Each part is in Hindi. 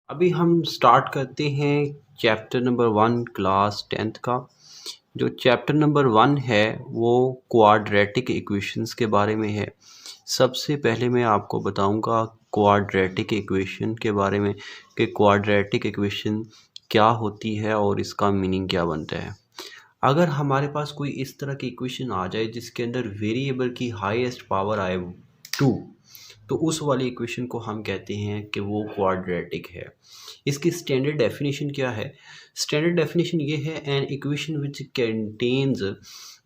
अभी हम स्टार्ट करते हैं चैप्टर नंबर 1 क्लास 10th का। जो चैप्टर नंबर 1 है वो क्वाड्रेटिक इक्वेशंस के बारे में है। सबसे पहले मैं आपको बताऊंगा क्वाड्रेटिक इक्वेशन के बारे में कि क्वाड्रेटिक इक्वेशन क्या होती है और इसका मीनिंग क्या बनता है। अगर हमारे पास कोई इस तरह की इक्वेशन आ जाए जिसके अंदर वेरिएबल की हाईएस्ट पावर आए 2, तो उस वाली इक्वेशन को हम कहते हैं कि वो क्वाड्रेटिक है। इसकी स्टैंडर्ड डेफिनेशन क्या है? स्टैंडर्ड डेफिनेशन ये है, an equation which contains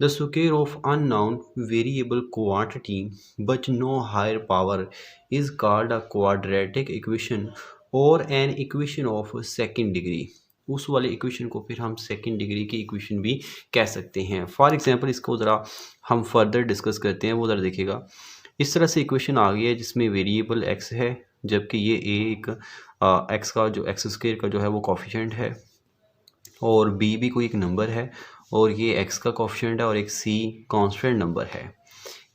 the square of unknown variable quantity but no higher power is called a quadratic equation और an equation of second degree. उस वाले इक्वेशन को फिर हम सेकेंड डिग्री की इक्वेशन भी कह सकते हैं। फॉर एग्जांपल इसको ज़रा हम फर्दर डिस्कस करते हैं, वो ज़रा देखिएगा। इस तरह से इक्वेशन आ गई है जिसमें वेरिएबल एक्स है, जबकि ये एक एक्स का जो एक्स स्क्वायर का जो है वो कॉफिशेंट है, और बी भी कोई एक नंबर है, और ये एक्स का कॉफिशेंट है, और एक सी कांस्टेंट नंबर है।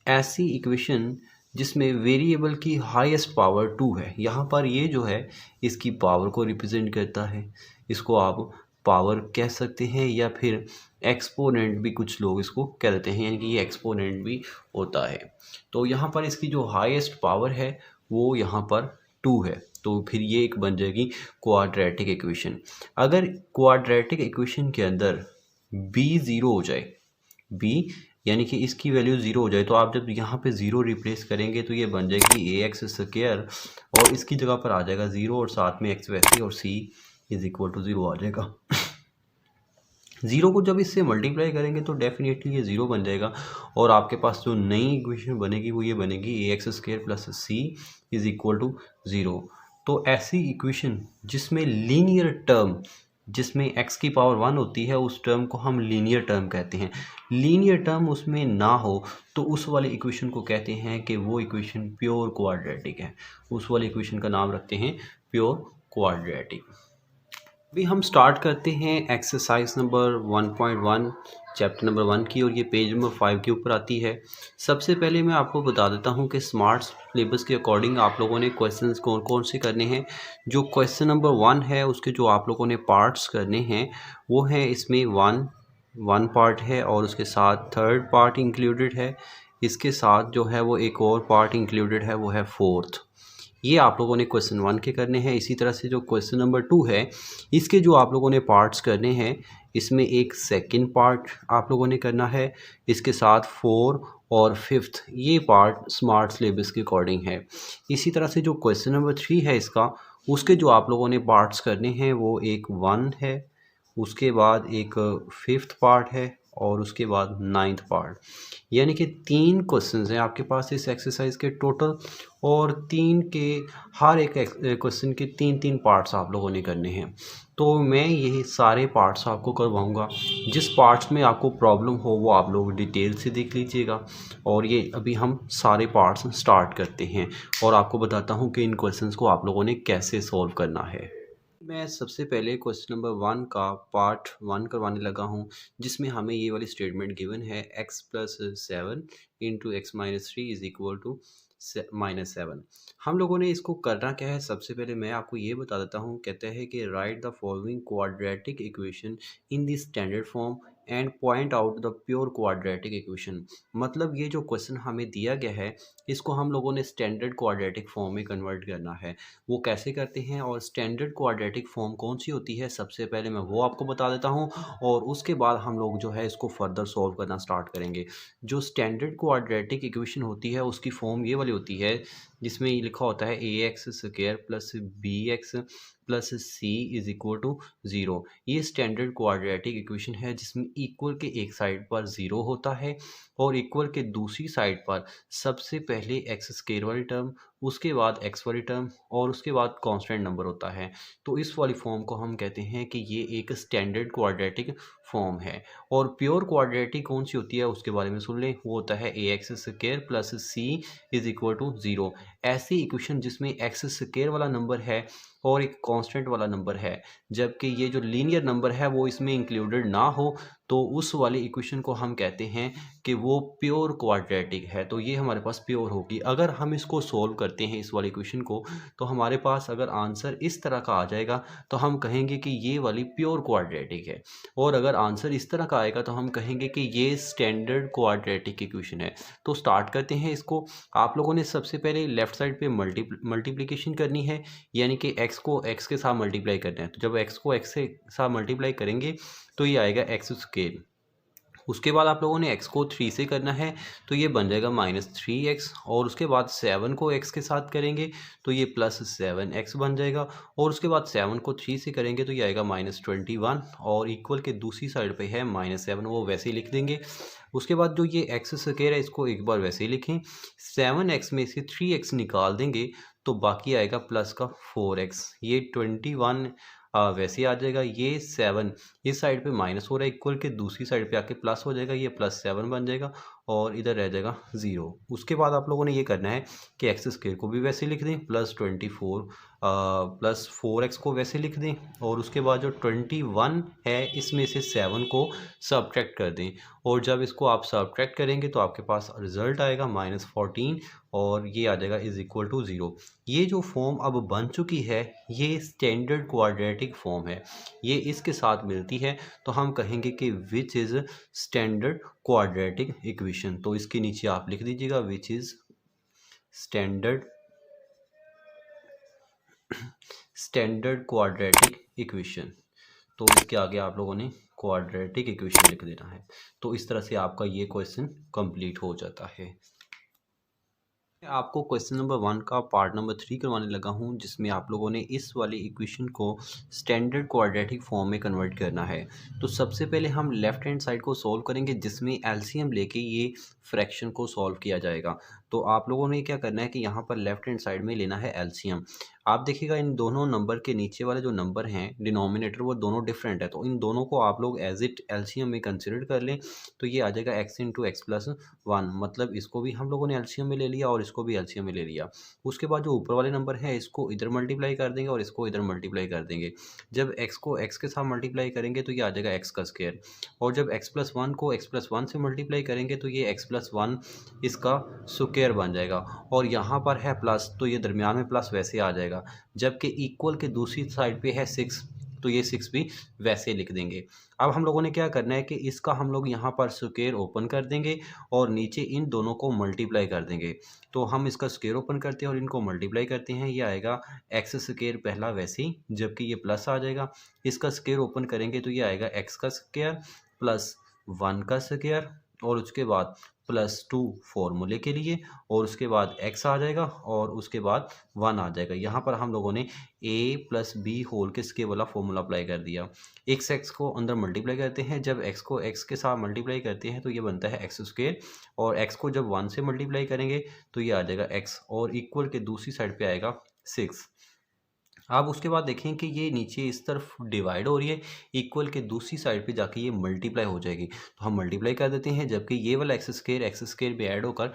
ऐसी इक्वेशन जिसमें वेरिएबल की हाईएस्ट पावर 2 है, यहाँ पर ये जो है इसकी पावर को रिप्रेजेंट करता है। इसको आप पावर कह सकते हैं या फिर एक्सपोनेंट भी कुछ लोग इसको कह देते हैं, यानी कि ये एक्सपोनेंट भी होता है। तो यहाँ पर इसकी जो हाईएस्ट पावर है वो यहाँ पर 2 है, तो फिर ये एक बन जाएगी क्वाड्रेटिक इक्वेशन। अगर क्वाड्रेटिक इक्वेशन के अंदर बी ज़ीरो हो जाए, बी यानी कि इसकी वैल्यू ज़ीरो हो जाए, तो आप जब यहाँ पे ज़ीरो रिप्लेस करेंगे तो ये बन जाएगी ए एक्स स्क्वायर, और इसकी जगह पर आ जाएगा ज़ीरो और साथ में एक्स वैसे, और सी इज इक्वल टू ज़ीरो आ जाएगा। ज़ीरो को जब इससे मल्टीप्लाई करेंगे तो डेफिनेटली ये ज़ीरो बन जाएगा, और आपके पास जो नई इक्वेशन बनेगी वो ये बनेगी A X square plus C is equal to zero. तो ऐसी इक्वेशन जिसमें लीनियर टर्म, जिसमें x की पावर 1 होती है, उस टर्म को हम लीनियर टर्म कहते हैं। लीनियर टर्म उसमें ना हो तो उस वाली इक्वेशन को कहते हैं कि वो इक्वेशन प्योर क्वाड्रेटिक है। उस वाली इक्वेशन का नाम रखते हैं प्योर क्वाड्रेटिक। अभी हम स्टार्ट करते हैं एक्सरसाइज नंबर 1.1 चैप्टर नंबर 1 की, और ये पेज नंबर 5 के ऊपर आती है। सबसे पहले मैं आपको बता देता हूँ कि स्मार्ट सिलेबस के अकॉर्डिंग आप लोगों ने क्वेश्चंस कौन कौन से करने हैं। जो क्वेश्चन नंबर 1 है उसके जो आप लोगों ने पार्ट्स करने हैं वो हैं, इसमें वन पार्ट है और उसके साथ थर्ड पार्ट इंक्लूडेड है। इसके साथ जो है वो एक और पार्ट इंक्लूडेड है, वो है फोर्थ। ये आप लोगों ने क्वेश्चन 1 के करने हैं। इसी तरह से जो क्वेश्चन नंबर 2 है, इसके जो आप लोगों ने पार्ट्स करने हैं, इसमें एक सेकंड पार्ट आप लोगों ने करना है, इसके साथ 4 और 5th ये पार्ट स्मार्ट सिलेबस के अकॉर्डिंग है। इसी तरह से जो क्वेश्चन नंबर 3 है इसका, उसके जो आप लोगों ने पार्ट्स करने हैं वो एक 1 है, उसके बाद एक 5th पार्ट है, और उसके बाद 9th पार्ट। यानी कि 3 क्वेश्चंस हैं आपके पास इस एक्सरसाइज के टोटल, और 3 के हर एक क्वेश्चन के 3-3 पार्ट्स आप लोगों ने करने हैं। तो मैं ये सारे पार्ट्स आपको करवाऊंगा। जिस पार्ट्स में आपको प्रॉब्लम हो वो आप लोग डिटेल से देख लीजिएगा, और ये अभी हम सारे पार्ट्स स्टार्ट करते हैं, और आपको बताता हूँ कि इन क्वेश्चंस को आप लोगों ने कैसे सॉल्व करना है। मैं सबसे पहले क्वेश्चन नंबर 1 का पार्ट 1 करवाने लगा हूँ, जिसमें हमें ये वाली स्टेटमेंट गिवन है, x plus 7 into x minus 3 is equal to -7। हम लोगों ने इसको करना क्या है, सबसे पहले मैं आपको ये बता देता हूँ। कहते हैं कि right the following quadratic equation in the standard form and point out the pure quadratic equation. मतलब ये जो क्वेश्चन हमें दिया गया है, इसको हम लोगों ने स्टैंडर्ड क्वाड्रेटिक फॉर्म में कन्वर्ट करना है। वो कैसे करते हैं और स्टैंडर्ड क्वाड्रेटिक फॉर्म कौन सी होती है, सबसे पहले मैं वो आपको बता देता हूँ, और उसके बाद हम लोग जो है इसको फर्दर सॉल्व करना स्टार्ट करेंगे। जो स्टैंडर्ड क्वाड्रेटिक इक्वेशन होती है उसकी फॉर्म ये वाली होती है, जिसमें ये लिखा होता है A X square plus B X plus C is equal to zero. ये स्टैंडर्ड क्वाड्रेटिक इक्वेशन है जिसमें इक्वल के एक साइड पर ज़ीरो होता है, और इक्वल के दूसरी साइड पर सबसे पहले एक्स स्क्वायर वाली टर्म, उसके बाद एक्स वाली टर्म, और उसके बाद कांस्टेंट नंबर होता है। तो इस वाली फॉर्म को हम कहते हैं कि ये एक स्टैंडर्ड क्वाड्रेटिक फॉर्म है। और प्योर क्वाड्रेटिक कौन सी होती है उसके बारे में सुन लें, वो होता है A X square plus C is equal to zero. ऐसी इक्वेशन जिसमें एक्स स्क्वायर वाला नंबर है और एक कांस्टेंट वाला नंबर है, जबकि ये जो लीनियर नंबर है वो इसमें इंक्लूडेड ना हो, तो उस वाली इक्वेशन को हम कहते हैं कि वो प्योर क्वाड्रेटिक है। तो ये हमारे पास प्योर होगी। अगर हम इसको सोल्व करते हैं इस वाली इक्वेशन को, तो हमारे पास अगर आंसर इस तरह का आ जाएगा तो हम कहेंगे कि ये वाली प्योर क्वाड्रेटिक है, और अगर आंसर इस तरह का आएगा तो हम कहेंगे कि ये स्टैंडर्ड क्वाड्रेटिक इक्वेशन है। तो स्टार्ट करते हैं इसको। आप लोगों ने सबसे पहले लेफ्ट साइड पे मल्टीप्लिकेशन करनी है, यानी कि x को x के साथ मल्टीप्लाई करना है। तो जब x को x के साथ मल्टीप्लाई करेंगे तो ये आएगा एक्स स्क्वायर। उसके बाद आप लोगों ने x को 3 से करना है, तो ये बन जाएगा -3x, और उसके बाद 7 को x के साथ करेंगे तो ये +7x बन जाएगा, और उसके बाद 7 को 3 से करेंगे तो ये आएगा -21, और इक्वल के दूसरी साइड पे है -7, वो वैसे ही लिख देंगे। उसके बाद जो ये एक्स स्क्वायर है इसको एक बार वैसे ही लिखें, 7x में से 3x निकाल देंगे तो बाकी आएगा प्लस का 4x, ये 21 वैसे ही आ जाएगा। ये 7 इस साइड पे माइनस हो रहा है, इक्वल के दूसरी साइड पे आके प्लस हो जाएगा, ये +7 बन जाएगा, और इधर रह जाएगा 0। उसके बाद आप लोगों ने ये करना है कि एक्स स्क्वायर को भी वैसे लिख दें, +24 +4x को वैसे लिख दें, और उसके बाद जो 21 है इसमें से 7 को सब्ट्रैक्ट कर दें, और जब इसको आप सब्ट्रैक्ट करेंगे तो आपके पास रिजल्ट आएगा -14, और ये आ जाएगा = 0। ये जो फॉर्म अब बन चुकी है ये स्टैंडर्ड क्वाड्रेटिक फॉर्म है, ये इसके साथ मिलती है, तो हम कहेंगे कि which is standard quadratic equation. तो इसके नीचे आप लिख दीजिएगा which is standard quadratic equation. तो इसके आगे आप लोगों ने क्वाड्रेटिक इक्वेशन लिख देना है। तो इस तरह से आपका ये क्वेश्चन कंप्लीट हो जाता है। आपको क्वेश्चन नंबर 1 का पार्ट नंबर 3 करवाने लगा हूं, जिसमें आप लोगों ने इस वाली इक्वेशन को स्टैंडर्ड क्वाड्रेटिक फॉर्म में कन्वर्ट करना है। तो सबसे पहले हम लेफ्ट हैंड साइड को सॉल्व करेंगे, जिसमें एलसीएम लेके ये फ्रैक्शन को सॉल्व किया जाएगा। तो आप लोगों ने क्या करना है कि यहाँ पर लेफ्ट हैंड साइड में लेना है एलसीएम। आप देखिएगा इन दोनों नंबर के नीचे वाले जो नंबर हैं डिनोमिनेटर, वो दोनों डिफरेंट है, तो इन दोनों को आप लोग एज इट एलसीएम में कंसिडर कर लें। तो ये आ जाएगा x × x+1, मतलब इसको भी हम लोगों ने एलसीएम में ले लिया और इसको भी एलसीएम में ले लिया। उसके बाद जो ऊपर वाले नंबर है इसको इधर मल्टीप्लाई कर देंगे और इसको इधर मल्टीप्लाई कर देंगे। जब x को x के साथ मल्टीप्लाई करेंगे तो ये आ जाएगा x का स्क्वायर, और जब x+1 को x+1 से मल्टीप्लाई करेंगे तो ये x+1 इसका स्क्वायर बन जाएगा, और यहाँ पर है प्लस तो ये दरमियान में प्लस वैसे आ जाएगा। जबकि इक्वल के दूसरी साइड पे है 6, तो ये 6 भी वैसे लिख देंगे। अब हम लोगों ने क्या करना है कि इसका हम लोग यहाँ पर स्क्वायर ओपन कर देंगे और नीचे इन दोनों को मल्टीप्लाई कर देंगे। तो हम इसका स्क्वायर ओपन करते हैं और इनको मल्टीप्लाई करते हैं, ये आएगा एक्स स्क्वायर पहला वैसे ही, जबकि ये प्लस आ जाएगा। इसका स्क्वायर ओपन करेंगे तो ये आएगा एक्स का स्क्वायर प्लस 1 का स्क्वायर, और उसके बाद +2 फॉर्मूले के लिए, और उसके बाद x आ जाएगा, और उसके बाद 1 आ जाएगा। यहाँ पर हम लोगों ने a + b होल के स्क्वायर वाला फॉर्मूला अप्लाई कर दिया। x को अंदर मल्टीप्लाई करते हैं, जब x को x के साथ मल्टीप्लाई करते हैं तो ये बनता है x², और x को जब 1 से मल्टीप्लाई करेंगे तो ये आ जाएगा x, और इक्वल के दूसरी साइड पे आएगा 6। आप उसके बाद देखें कि ये नीचे इस तरफ डिवाइड हो रही है, इक्वल के दूसरी साइड पे जाके ये मल्टीप्लाई हो जाएगी, तो हम मल्टीप्लाई कर देते हैं, जबकि ये वाला x² पे ऐड होकर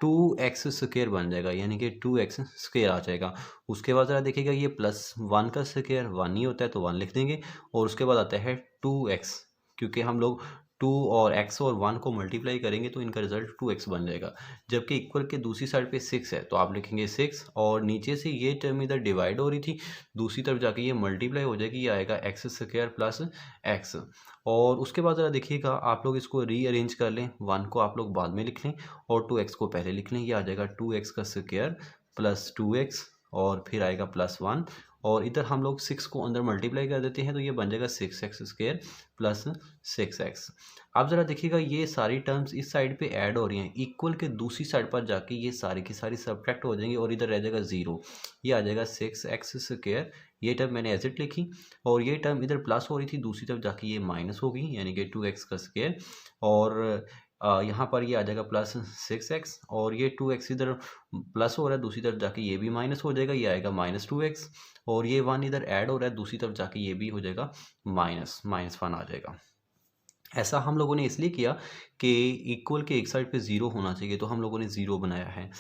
2x² बन जाएगा, यानी कि 2x² आ जाएगा। उसके बाद ज़रा देखिएगा ये +1 का स्क्वायर 1 ही होता है तो 1 लिख देंगे, और उसके बाद आता है 2x, क्योंकि हम लोग 2 और x और 1 को मल्टीप्लाई करेंगे तो इनका रिजल्ट 2x बन जाएगा। जबकि इक्वल के दूसरी साइड पे 6 है तो आप लिखेंगे 6, और नीचे से ये टर्म इधर डिवाइड हो रही थी, दूसरी तरफ जाके ये मल्टीप्लाई हो जाएगी, ये आएगा x² + x। और उसके बाद ज़रा देखिएगा आप लोग इसको रीअरेंज कर लें, 1 को आप लोग बाद में लिख लें और 2x को पहले लिख लें, ये आ जाएगा 2x का स्क्वायर + 2x, और फिर आएगा +1, और इधर हम लोग 6 को अंदर मल्टीप्लाई कर देते हैं तो ये बन जाएगा 6x² + 6x। अब ज़रा देखिएगा ये सारी टर्म्स इस साइड पे ऐड हो रही हैं, इक्वल के दूसरी साइड पर जाके ये सारी की सारी सब्ट्रैक्ट हो जाएंगी, और इधर रह जाएगा 0, ये आ जाएगा 6x²। ये टर्म मैंने एज इट लिखी, और ये टर्म इधर प्लस हो रही थी, दूसरी तरफ जाके ये माइनस हो गई, यानी कि 2x का स्क्वायर, और यहाँ पर ये आ जाएगा +6x, और ये 2x इधर प्लस हो रहा है, दूसरी तरफ जाके ये भी माइनस हो जाएगा, ये आएगा -2x, और ये 1 इधर ऐड हो रहा है, दूसरी तरफ जाके ये भी हो जाएगा -1 आ जाएगा। ऐसा हम लोगों ने इसलिए किया कि इक्वल के एक साइड पे 0 होना चाहिए, तो हम लोगों ने 0 बनाया है।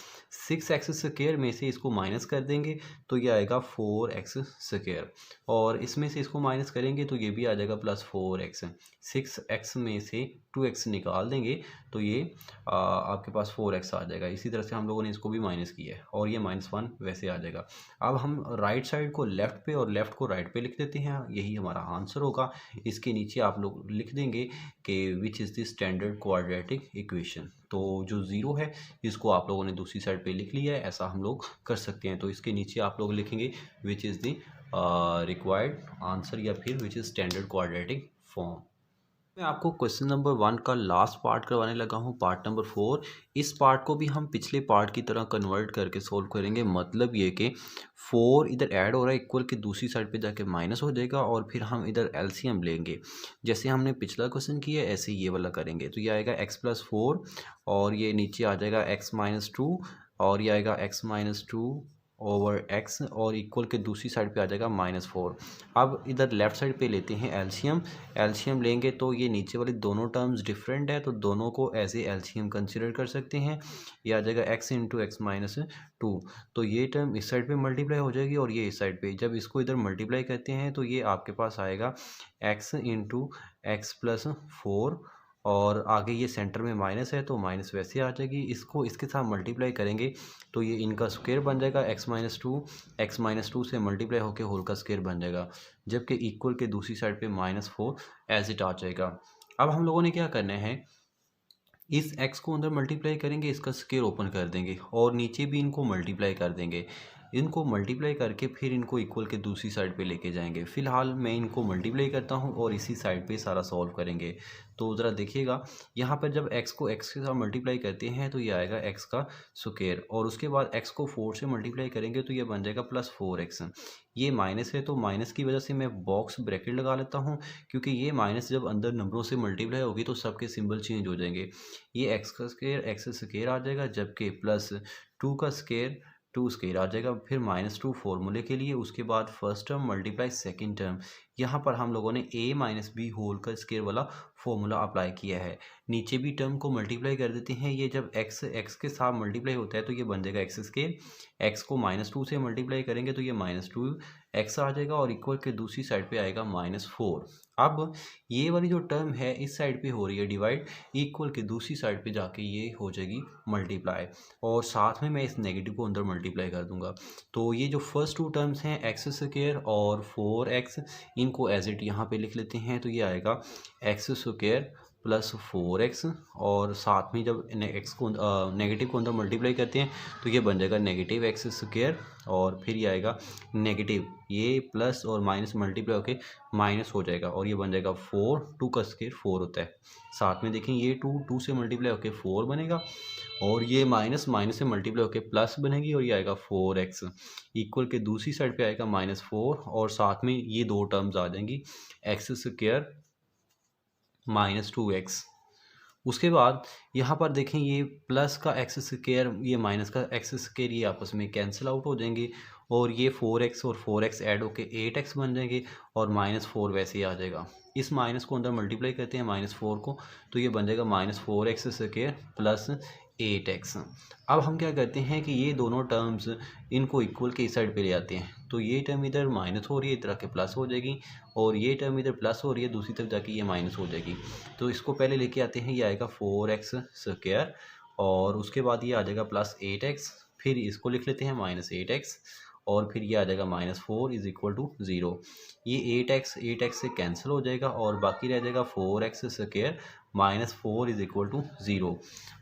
6x² में से इसको माइनस कर देंगे तो ये आएगा 4x², और इसमें से इसको माइनस करेंगे तो ये भी आ जाएगा प्लस 4x। 6x में से 2x निकाल देंगे तो ये आपके पास 4x आ जाएगा। इसी तरह से हम लोगों ने इसको भी माइनस किया है और ये -1 वैसे आ जाएगा। अब हम राइट साइड को लेफ़्ट पे और लेफ़्ट को राइट पे लिख देते हैं, यही हमारा आंसर होगा। इसके नीचे आप लोग लिख देंगे कि which is the standard quadratic equation. तो जो 0 है इसको आप लोगों ने दूसरी साइड पे लिख लिया है, ऐसा हम लोग कर सकते हैं। तो इसके नीचे आप लोग लिखेंगे which is the required answer या फिर which is standard quadratic form. मैं आपको क्वेश्चन नंबर 1 का लास्ट पार्ट करवाने लगा हूँ, पार्ट नंबर 4। इस पार्ट को भी हम पिछले पार्ट की तरह कन्वर्ट करके सोल्व करेंगे। मतलब ये कि 4 इधर ऐड हो रहा है, इक्वल की दूसरी साइड पे जाके माइनस हो जाएगा और फिर हम इधर एलसीएम लेंगे। जैसे हमने पिछला क्वेश्चन किया ऐसे ये वाला करेंगे। तो ये आएगा x+4 और ये नीचे आ जाएगा x-2 और ये आएगा x-2 ओवर x और इक्वल के दूसरी साइड पे आ जाएगा -4। अब इधर लेफ़्ट साइड पे लेते हैं एलसीएम। एलसीएम लेंगे तो ये नीचे वाली दोनों टर्म्स डिफरेंट है, तो दोनों को एज ए एलसीएम कंसिडर कर सकते हैं। ये आ जाएगा x × x-2। तो ये टर्म इस साइड पे मल्टीप्लाई हो जाएगी और ये इस साइड पे। जब इसको इधर मल्टीप्लाई करते हैं तो ये आपके पास आएगा x × x+4 और आगे ये सेंटर में माइनस है तो माइनस वैसे आ जाएगी। इसको इसके साथ मल्टीप्लाई करेंगे तो ये इनका स्क्वायर बन जाएगा x-2 से मल्टीप्लाई होकर होल का स्क्वायर बन जाएगा, जबकि इक्वल के दूसरी साइड पे -4 एज इट आ जाएगा। अब हम लोगों ने क्या करना है, इस x को अंदर मल्टीप्लाई करेंगे, इसका स्क्वायर ओपन कर देंगे और नीचे भी इनको मल्टीप्लाई कर देंगे। इनको मल्टीप्लाई करके फिर इनको इक्वल के दूसरी साइड पे लेके जाएंगे। फ़िलहाल मैं इनको मल्टीप्लाई करता हूँ और इसी साइड पे सारा सॉल्व करेंगे। तो ज़रा देखिएगा, यहाँ पर जब x को x के साथ मल्टीप्लाई करते हैं तो ये आएगा x का स्क्वायर और उसके बाद x को 4 से मल्टीप्लाई करेंगे तो ये बन जाएगा +4x। ये माइनस है तो माइनस की वजह से मैं बॉक्स ब्रैकेट लगा लेता हूँ, क्योंकि ये माइनस जब अंदर नंबरों से मल्टीप्लाई होगी तो सबके सिंबल चेंज हो जाएंगे। ये x² आ जाएगा, जबकि +2 का स्क्वायर 2 स्क्वायर आ जाएगा। फिर -2 फॉर्मूले के लिए, उसके बाद first term multiply second term. यहाँ पर हम लोगों ने a - b होल का स्क्वायर वाला फॉर्मूला अप्लाई किया है। नीचे भी टर्म को मल्टीप्लाई कर देते हैं। ये जब x के साथ मल्टीप्लाई होता है तो ये बन जाएगा x²। x को -2 से मल्टीप्लाई करेंगे तो ये -2x आ जाएगा और इक्वल के दूसरी साइड पे आएगा -4। अब ये वाली जो टर्म है इस साइड पे हो रही है डिवाइड, इक्वल के दूसरी साइड पे जाके ये हो जाएगी मल्टीप्लाई और साथ में मैं इस नेगेटिव को अंदर मल्टीप्लाई कर दूंगा। तो ये जो फर्स्ट 2 टर्म्स हैं x² और 4x, इनको एज इट यहाँ पे लिख लेते हैं। तो ये आएगा x² + 4x और साथ में जब x को नेगेटिव को अंदर मल्टीप्लाई करते हैं तो ये बन जाएगा -x² और फिर ये आएगा नेगेटिव, ये प्लस और माइनस मल्टीप्लाई होके माइनस हो जाएगा और ये बन जाएगा 4। 2 का स्क्वायर 4 होता है। साथ में देखें ये 2 से मल्टीप्लाई होके 4 बनेगा और ये माइनस से मल्टीप्लाई होके प्लस बनेगी और ये आएगा 4x। इक्वल के दूसरी साइड पे आएगा -4 और साथ में ये 2 टर्म्स आ जाएंगी x² -2x। उसके बाद यहाँ पर देखें ये प्लस का x² ये माइनस का x² ये आपस में कैंसिल आउट हो जाएंगे और ये 4x और 4x ऐड होके 8x बन जाएंगे और -4 वैसे ही आ जाएगा। इस माइनस को अंदर मल्टीप्लाई करते हैं -4 को तो ये बन जाएगा -4x² + 8x। अब हम क्या करते हैं कि ये दोनों टर्म्स इनको इक्वल के इस साइड पे ले आते हैं। तो ये टर्म इधर माइनस हो रही है, इधर के प्लस हो जाएगी और ये टर्म इधर प्लस हो रही है, दूसरी तरफ जाके ये माइनस हो जाएगी। तो इसको पहले लेके आते हैं, ये आएगा 4x² और उसके बाद ये आ जाएगा +8x। फिर इसको लिख लेते हैं -8x और फिर ये आ जाएगा -4 = 0। ये 8x से कैंसिल हो जाएगा और बाकी रह जाएगा 4x² -4 = 0।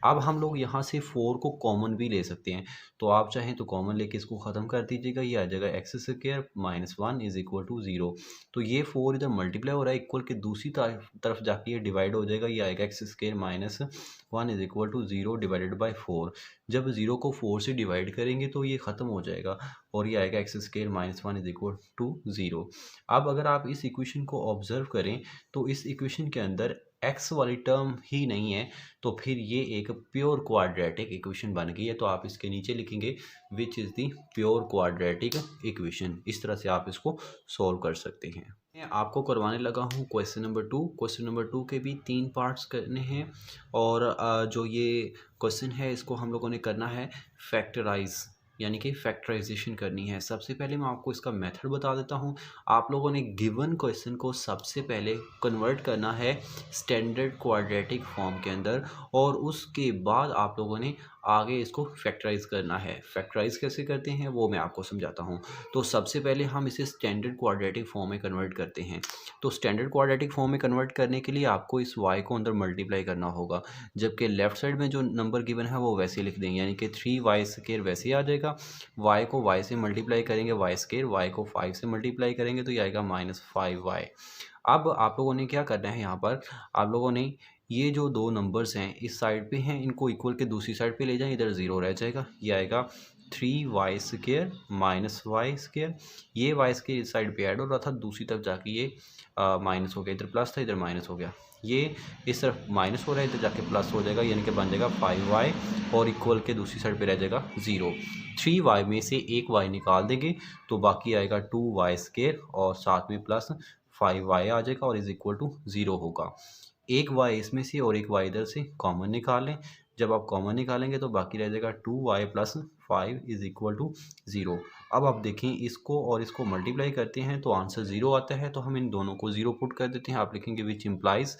अब हम लोग यहाँ से 4 को कॉमन भी ले सकते हैं, तो आप चाहें तो कॉमन लेके इसको ख़त्म कर दीजिएगा। ये आ जाएगा x² -1 = 0। तो ये 4 इधर मल्टीप्लाई हो रहा है, इक्वल के दूसरी तरफ जाके ये डिवाइड हो जाएगा। ये आएगा x² -1 = 0 डिवाइडेड बाई 4। जब 0 को 4 से डिवाइड करेंगे तो ये ख़त्म हो जाएगा और ये आएगा x² -1 = 0। अब अगर आप इस इक्वेशन को ऑब्जर्व करें तो इस इक्वेशन के अंदर एक्स वाली टर्म ही नहीं है तो फिर ये एक प्योर क्वाड्रेटिक इक्वेशन बन गई है। तो आप इसके नीचे लिखेंगे which is the pure quadratic equation. इस तरह से आप इसको सॉल्व कर सकते हैं। मैं आपको करवाने लगा हूँ क्वेश्चन नंबर 2। क्वेश्चन नंबर 2 के भी 3 पार्ट्स करने हैं और जो ये क्वेश्चन है इसको हम लोगों ने करना है फैक्टराइज, यानी कि फैक्टराइजेशन करनी है। सबसे पहले मैं आपको इसका मेथड बता देता हूँ। आप लोगों ने गिवन क्वेश्चन को सबसे पहले कन्वर्ट करना है स्टैंडर्ड क्वाड्रेटिक फॉर्म के अंदर और उसके बाद आप लोगों ने आगे इसको फैक्टराइज करना है। फैक्टराइज कैसे करते हैं वो मैं आपको समझाता हूँ। तो सबसे पहले हम इसे स्टैंडर्ड क्वाड्रेटिक फॉर्म में कन्वर्ट करते हैं। तो स्टैंडर्ड क्वाड्रेटिक फॉर्म में कन्वर्ट करने के लिए आपको इस y को अंदर मल्टीप्लाई करना होगा, जबकि लेफ्ट साइड में जो नंबर गिवन है वो वैसे लिख देंगे, यानी कि 3y² वैसे ही आ जाएगा। y को y से मल्टीप्लाई करेंगे y², y को 5 से मल्टीप्लाई करेंगे तो ये आएगा -5y। अब आप लोगों ने क्या करना है, यहाँ पर आप लोगों ने ये जो दो नंबर्स हैं इस साइड पे हैं, इनको इक्वल के दूसरी साइड पे ले जाएं, इधर 0 रह जाएगा। ये आएगा 3y² -y²। ये y² इस साइड पे ऐड हो रहा था, दूसरी तरफ जाके ये माइनस हो गया, इधर प्लस था इधर माइनस हो गया। ये इस तरफ माइनस हो रहा है, इधर जाके प्लस हो जाएगा, यानी कि बन जाएगा 5y और इक्वल के दूसरी साइड पे रह जाएगा 0। 3y में से एक y निकाल देंगे तो बाकी आएगा 2y² और साथ में प्लस 5y आ जाएगा और इज इक्वल टू 0 होगा। एक y इसमें से और एक y इधर से कॉमन निकाल लें। जब आप कॉमन निकालेंगे तो बाकी रह जाएगा 2y + 5 इज इक्वल टू 0। अब आप देखें इसको और इसको मल्टीप्लाई करते हैं तो आंसर 0 आता है, तो हम इन दोनों को 0 पुट कर देते हैं। आप लिखेंगे which implies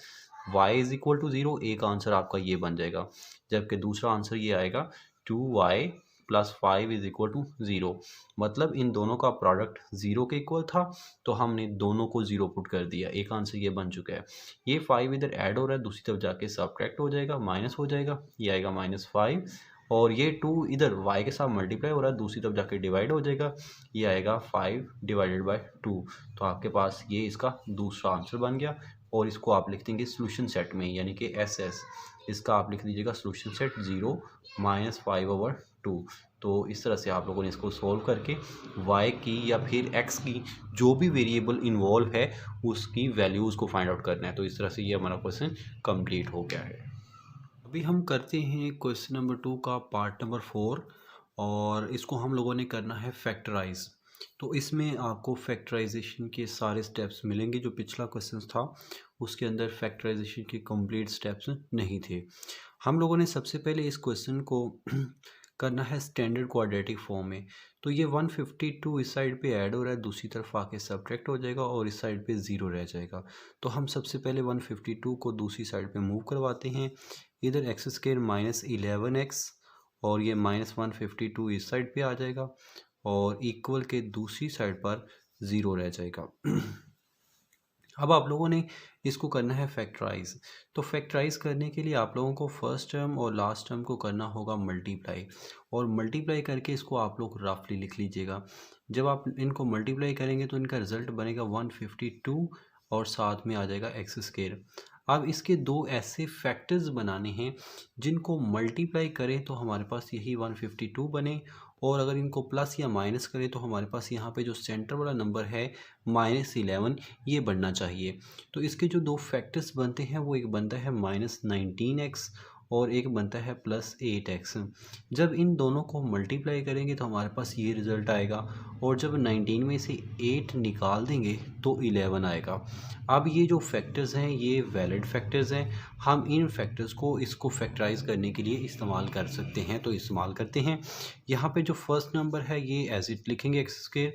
y is equal to 0। एक आंसर आपका ये बन जाएगा, जबकि दूसरा आंसर ये आएगा 2y + 5 इज इक्वल टू 0। मतलब इन दोनों का प्रोडक्ट 0 के इक्वल था तो हमने दोनों को 0 पुट कर दिया। एक आंसर ये बन चुका है। ये 5 इधर ऐड हो रहा है, दूसरी तरफ जाके सब्ट्रैक्ट हो जाएगा, माइनस हो जाएगा, ये आएगा -5 और ये 2 इधर y के साथ मल्टीप्लाई हो रहा है, दूसरी तरफ जाके डिवाइड हो जाएगा, ये आएगा 5/2। तो आपके पास ये इसका दूसरा आंसर बन गया और इसको आप लिख देंगे सोल्यूशन सेट में, यानी कि SS। इसका आप लिख दीजिएगा सोल्यूशन सेट 0 -5/2। तो इस तरह से आप लोगों ने इसको सोल्व करके y की या फिर x की जो भी वेरिएबल इन्वॉल्व है उसकी वैल्यूज़ को फाइंड आउट करना है। तो इस तरह से ये हमारा क्वेश्चन कंप्लीट हो गया है। अभी हम करते हैं क्वेश्चन नंबर 2 का पार्ट नंबर 4 और इसको हम लोगों ने करना है फैक्टराइज। तो इसमें आपको फैक्टराइजेशन के सारे स्टेप्स मिलेंगे। जो पिछला क्वेश्चन था उसके अंदर फैक्टराइजेशन के कंप्लीट स्टेप्स नहीं थे। हम लोगों ने सबसे पहले इस क्वेश्चन को करना है स्टैंडर्ड क्वाड्रेटिक फॉर्म में। तो ये 152 इस साइड पे ऐड हो रहा है, दूसरी तरफ आके सब्ट्रैक्ट हो जाएगा और इस साइड पे 0 रह जाएगा। तो हम सबसे पहले 152 को दूसरी साइड पे मूव करवाते हैं। इधर x² -11x और ये -152 इस साइड पे आ जाएगा और इक्वल के दूसरी साइड पर 0 रह जाएगा। अब आप लोगों ने इसको करना है फैक्टराइज। तो फैक्टराइज करने के लिए आप लोगों को फर्स्ट टर्म और लास्ट टर्म को करना होगा मल्टीप्लाई, और मल्टीप्लाई करके इसको आप लोग रफली लिख लीजिएगा। जब आप इनको मल्टीप्लाई करेंगे तो इनका रिजल्ट बनेगा 152 और साथ में आ जाएगा x²। अब इसके दो ऐसे फैक्टर्स बनाने हैं जिनको मल्टीप्लाई करें तो हमारे पास यही 152 बने, और अगर इनको प्लस या माइनस करें तो हमारे पास यहाँ पे जो सेंटर वाला नंबर है -11 ये बनना चाहिए। तो इसके जो दो फैक्टर्स बनते हैं वो एक बनता है -19x और एक बनता है +8x। जब इन दोनों को मल्टीप्लाई करेंगे तो हमारे पास ये रिज़ल्ट आएगा, और जब 19 में से 8 निकाल देंगे तो 11 आएगा। अब ये जो फैक्टर्स हैं ये वैलिड फैक्टर्स हैं, हम इन फैक्टर्स को इसको फैक्टराइज करने के लिए इस्तेमाल कर सकते हैं। तो इस्तेमाल करते हैं। यहाँ पे जो फर्स्ट नंबर है ये एज इट लिखेंगे x²,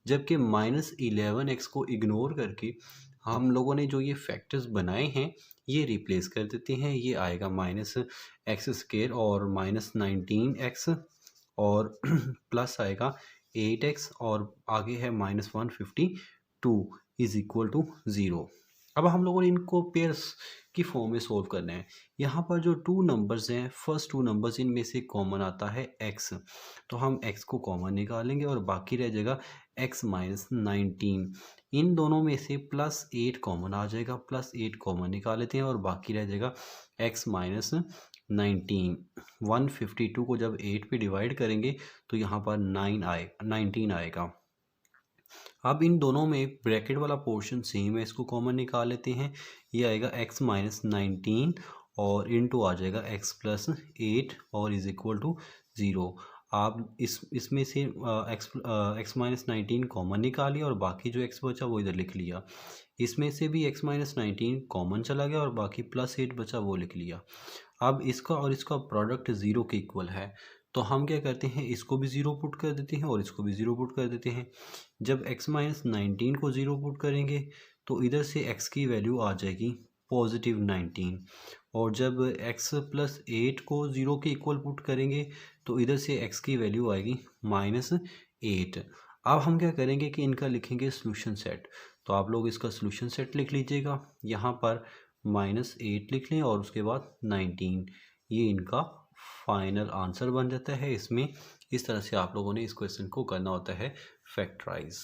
जबकि -11x को इग्नोर करके हम लोगों ने जो ये फैक्टर्स बनाए हैं ये रिप्लेस कर देते हैं। ये आएगा -x² और -19x और प्लस आएगा 8x और आगे है -152 इज इक्वल टू 0। अब हम लोगों ने इनको पेयर्स की फॉर्म में सोल्व करना है। यहाँ पर जो टू नंबर्स हैं, फर्स्ट टू नंबर्स इनमें से कॉमन आता है x, तो हम x को कॉमन निकालेंगे और बाकी रह जाएगा x -19। इन दोनों में से +8 कॉमन आ जाएगा, +8 कॉमन निकाल लेते हैं और बाकी रह जाएगा x -19। 152 को जब 8 पे डिवाइड करेंगे तो यहाँ पर 19 आएगा। अब इन दोनों में ब्रैकेट वाला पोर्शन सेम है, इसको कॉमन निकाल लेते हैं। ये आएगा x माइनस 19 और इनटू आ जाएगा x प्लस 8 और इज इक्वल टू 0। आप इसमें से x माइनस 19 कॉमन निकालिए और बाकी जो x बचा वो इधर लिख लिया। इसमें से भी x माइनस 19 कॉमन चला गया और बाकी प्लस 8 बचा वो लिख लिया। अब इसका और इसका प्रोडक्ट ज़ीरो के इक्वल है, तो हम क्या करते हैं, इसको भी ज़ीरो पुट कर देते हैं और इसको भी ज़ीरो पुट कर देते हैं। जब x माइनस 19 को ज़ीरो पुट करेंगे तो इधर से x की वैल्यू आ जाएगी पॉजिटिव 19 और जब x प्लस 8 को ज़ीरो के इक्वल पुट करेंगे तो इधर से x की वैल्यू आएगी माइनस 8। अब हम क्या करेंगे कि इनका लिखेंगे सोल्यूशन सेट। तो आप लोग इसका सोल्यूशन सेट लिख लीजिएगा, यहाँ पर -8 लिख लें और उसके बाद 19। ये इनका फाइनल आंसर बन जाता है। इसमें इस तरह से आप लोगों ने इस क्वेश्चन को करना होता है फैक्टराइज।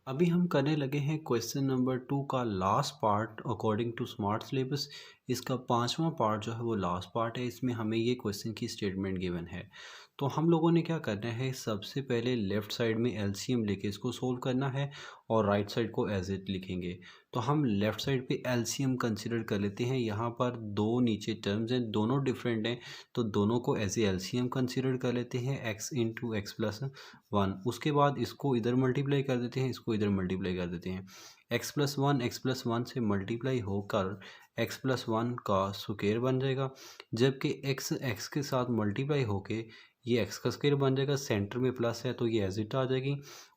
अभी हम करने लगे हैं क्वेश्चन नंबर 2 का last part according to smart syllabus. इसका 5वां पार्ट जो है वो लास्ट पार्ट है। इसमें हमें ये क्वेश्चन की स्टेटमेंट गिवन है। तो हम लोगों ने क्या करना है, सबसे पहले लेफ़्ट साइड में एलसीएम लेके इसको सोल्व करना है और राइट साइड को एज इट लिखेंगे। तो हम लेफ़्ट साइड पे एलसीएम कंसिडर कर लेते हैं। यहाँ पर दो नीचे टर्म्स हैं, दोनों डिफरेंट हैं, तो दोनों को एज ए एलसीएम कंसिडर कर लेते हैं, x इंटू एक्स प्लस 1। उसके बाद इसको इधर मल्टीप्लाई कर देते हैं, इसको इधर मल्टीप्लाई कर देते हैं। x प्लस 1 से मल्टीप्लाई होकर x प्लस 1 का स्क्वायर बन जाएगा, जबकि x के साथ मल्टीप्लाई होके ये x का स्क्वायर बन जाएगा। सेंटर में प्लस है तो ये एज इट आ जाएगी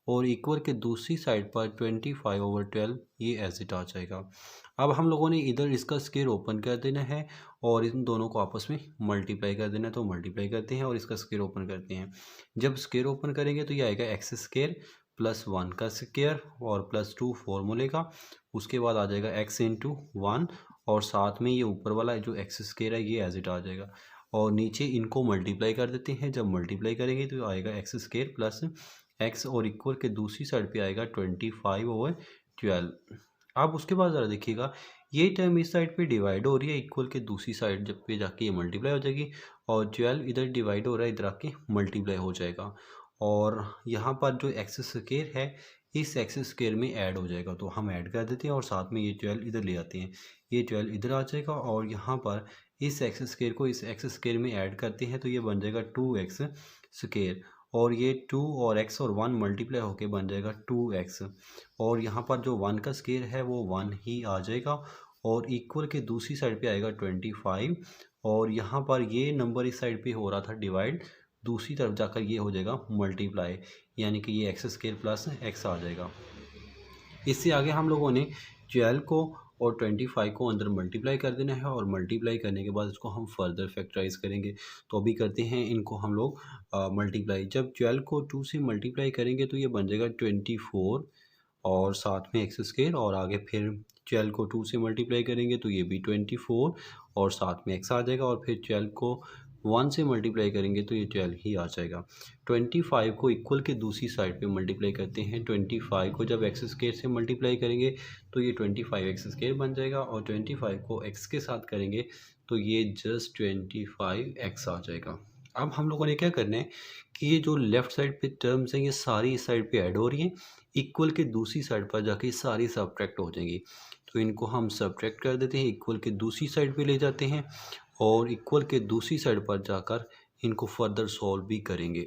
और इक्वल के दूसरी साइड पर 25/12 ये एज इट आ जाएगा। अब हम लोगों ने इधर इसका स्क्वायर ओपन कर देना है और इन दोनों को आपस में मल्टीप्लाई कर देना है, तो मल्टीप्लाई करते हैं और इसका स्क्वायर ओपन करते हैं। जब स्क्वायर ओपन करेंगे तो ये आएगा एक्स स्क्वायर प्लस 1 का स्क्वायर और प्लस 2 फॉर्मूले का। उसके बाद आ जाएगा x इंटू 1 और साथ में ये ऊपर वाला जो एक्स स्क्वायर है ये एज इट आ जाएगा और नीचे इनको मल्टीप्लाई कर देते हैं। जब मल्टीप्लाई करेंगे तो आएगा एक्स स्क्वायर प्लस एक्स और इक्वल के दूसरी साइड पे आएगा 25/12। अब उसके बाद ज़रा देखिएगा, ये टर्म इस साइड पे डिवाइड हो रही है, इक्वल के दूसरी साइड जब पे जाके ये मल्टीप्लाई हो जाएगी और 12 इधर डिवाइड हो रहा है, इधर आके मल्टीप्लाई हो जाएगा और यहाँ पर जो एक्स स्क्वायर है इस एक्स स्क्वायर में ऐड हो जाएगा, तो हम ऐड कर देते हैं और साथ में ये 12 इधर ले आते हैं, ये 12 इधर आ जाएगा और यहाँ पर इस एक्स स्क्वायर को इस एक्स स्क्वायर में ऐड करते हैं तो ये बन जाएगा 2x स्क्वायर और ये 2 और x और 1 मल्टीप्लाई होके बन जाएगा 2x और यहाँ पर जो 1 का स्क्वायर है वो 1 ही आ जाएगा और इक्वल के दूसरी साइड पे आएगा 25 और यहाँ पर ये नंबर इस साइड पे हो रहा था डिवाइड, दूसरी तरफ जाकर ये हो जाएगा मल्टीप्लाई, यानी कि ये एक्स स्क्वायर प्लस एक्स आ जाएगा। इससे आगे हम लोगों ने 12 को और 25 को अंदर मल्टीप्लाई कर देना है और मल्टीप्लाई करने के बाद इसको हम फर्दर फैक्टराइज करेंगे। तो अभी करते हैं इनको हम लोग मल्टीप्लाई। जब 12 को 2 से मल्टीप्लाई करेंगे तो ये बन जाएगा 24 और साथ में एक्स स्क्वायर और आगे फिर 12 को 2 से मल्टीप्लाई करेंगे तो ये भी 24 और साथ में एक्स आ जाएगा और फिर 12 को 1 से मल्टीप्लाई करेंगे तो ये 12 ही आ जाएगा। 25 को इक्वल के दूसरी साइड पे मल्टीप्लाई करते हैं। 25 को जब एक्स स्क्वायर से मल्टीप्लाई करेंगे तो ये 25 एक्स स्क्वायर बन जाएगा और 25 को एक्स के साथ करेंगे तो ये जस्ट 25 एक्स आ जाएगा। अब हम लोगों ने क्या करना है कि ये जो लेफ़्ट साइड पे टर्म्स हैं ये सारी इस साइड पे ऐड हो रही हैं, इक्वल के दूसरी साइड पर जाके सारी सब्ट्रैक्ट हो जाएंगी, तो इनको हम सब्ट्रैक्ट कर देते हैं, इक्वल के दूसरी साइड पे ले जाते हैं और इक्वल के दूसरी साइड पर जाकर इनको फर्दर सॉल्व भी करेंगे।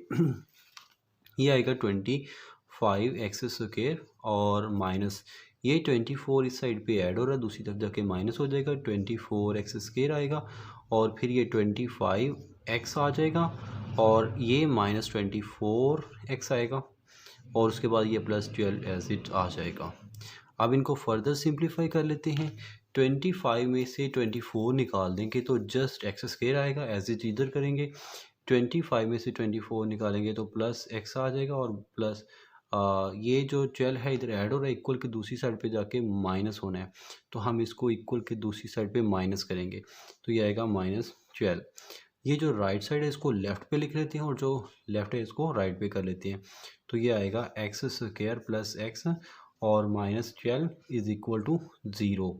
ये आएगा 25 एक्स स्क्वायर और माइनस ये 24 इस साइड पे ऐड हो रहा है, दूसरी तरफ जाके माइनस हो जाएगा, 24 एक्स स्क्वायर आएगा और फिर ये 25 एक्स आ जाएगा और ये माइनस 24 एक्स आएगा और उसके बाद ये प्लस 12 एज इट आ जाएगा। अब इनको फर्दर सिंप्लीफाई कर लेते हैं। 25 में से 24 निकाल देंगे तो जस्ट एक्स स्क्वायर आएगा, एज इट इधर करेंगे। 25 में से 24 निकालेंगे तो प्लस एक्स आ जाएगा और प्लस ये जो 12 है इधर ऐड हो रहा है, इक्वल के दूसरी साइड पे जाके माइनस होना है, तो हम इसको इक्वल के दूसरी साइड पे माइनस करेंगे तो ये आएगा -12। ये जो राइट साइड है इसको लेफ़्ट पे लिख लेते हैं और जो लेफ़्ट है इसको राइट पे कर लेते हैं, तो ये आएगा एक्स स्क्वायर प्लस एक्स और -12 इज इक्वल टू 0।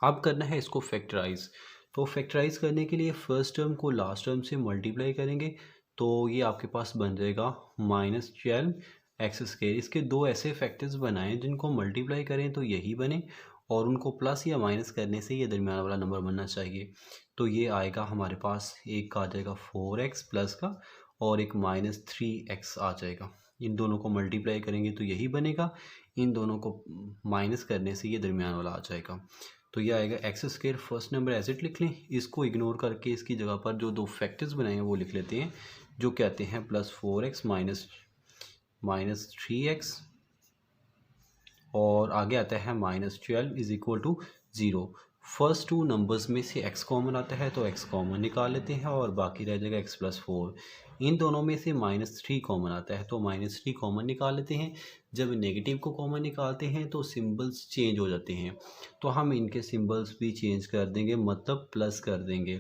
अब करना है इसको फैक्टराइज। तो फैक्टराइज करने के लिए फर्स्ट टर्म को लास्ट टर्म से मल्टीप्लाई करेंगे तो ये आपके पास बन जाएगा -12 एक्स स्क्वायर। इसके दो ऐसे फैक्टर्स बनाएं जिनको मल्टीप्लाई करें तो यही बने और उनको प्लस या माइनस करने से ये दरमियान वाला नंबर बनना चाहिए। तो ये आएगा हमारे पास, एक का आ जाएगा 4x प्लस का और एक -3x आ जाएगा। इन दोनों को मल्टीप्लाई करेंगे तो यही बनेगा, इन दोनों को माइनस करने से ये दरमियान वाला आ जाएगा। तो ये आएगा x square. First number as it लिख लें, इसको इग्नोर करके इसकी जगह पर जो दो फैक्टर्स बनाए हैं वो लिख लेते हैं, जो कहते हैं +4x -3x और आगे आता है -12 is equal to 0। First two numbers में से x कॉमन आता है तो x कॉमन निकाल लेते हैं और बाकी रह जाएगा x+4। इन दोनों में से -3 कॉमन आता है तो -3 कॉमन निकाल लेते हैं। जब नेगेटिव को कॉमन निकालते हैं तो सिंबल्स चेंज हो जाते हैं, तो हम इनके सिंबल्स भी चेंज कर देंगे, मतलब प्लस कर देंगे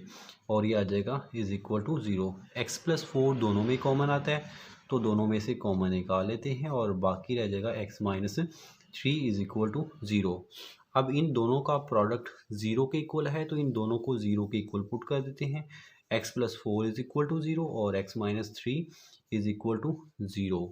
और ये आ जाएगा इज इक्वल टू 0। x+4 दोनों में कॉमन आता है तो दोनों में से कॉमन निकाल लेते हैं और बाकी रह जाएगा x-3 इज इक्वल टू 0। अब इन दोनों का प्रोडक्ट 0 के इक्वल है तो इन दोनों को 0 के इक्वल पुट कर देते हैं। x+4 इज इक्वल टू 0 और x-3 इज इक्वल टू 0।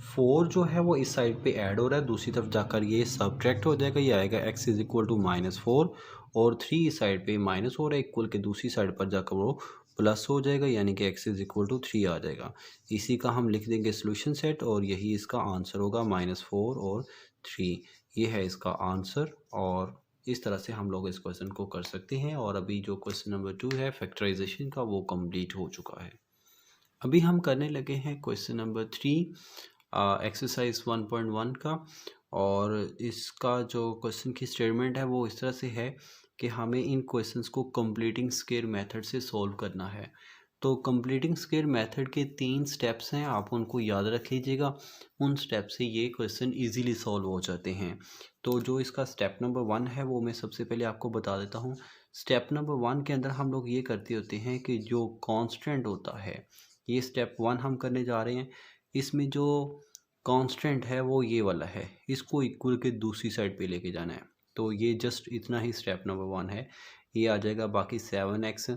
4 जो है वो इस साइड पे ऐड हो रहा है, दूसरी तरफ जाकर ये सब्ट्रैक्ट हो जाएगा, ये आएगा x इज इक्वल टू -4 और 3 इस साइड पे माइनस हो रहा है, इक्वल के दूसरी साइड पर जाकर वो प्लस हो जाएगा, यानी कि x इज इक्वल टू 3 आ जाएगा। इसी का हम लिख देंगे सोल्यूशन सेट और यही इसका आंसर होगा, -4 और 3। ये है इसका आंसर और इस तरह से हम लोग इस क्वेश्चन को कर सकते हैं। और अभी जो क्वेश्चन नंबर 2 है फैक्टराइजेशन का, वो कंप्लीट हो चुका है। अभी हम करने लगे हैं क्वेश्चन नंबर 3 एक्सरसाइज 1.1 का। और इसका जो क्वेश्चन की स्टेटमेंट है वो इस तरह से है कि हमें इन क्वेश्चंस को कंप्लीटिंग स्क्वायर मेथड से सॉल्व करना है। तो कंप्लीटिंग स्क्वायर मेथड के 3 स्टेप्स हैं, आप उनको याद रख लीजिएगा। उन स्टेप से ये क्वेश्चन इजीली सॉल्व हो जाते हैं। तो जो इसका स्टेप नंबर 1 है वो मैं सबसे पहले आपको बता देता हूँ। स्टेप नंबर 1 के अंदर हम लोग ये करते होते हैं कि जो कांस्टेंट होता है, ये स्टेप 1 हम करने जा रहे हैं। इसमें जो कांस्टेंट है वो ये वाला है, इसको इक्वल के दूसरी साइड पे लेके जाना है। तो ये जस्ट इतना ही स्टेप नंबर 1 है। ये आ जाएगा बाकी 7x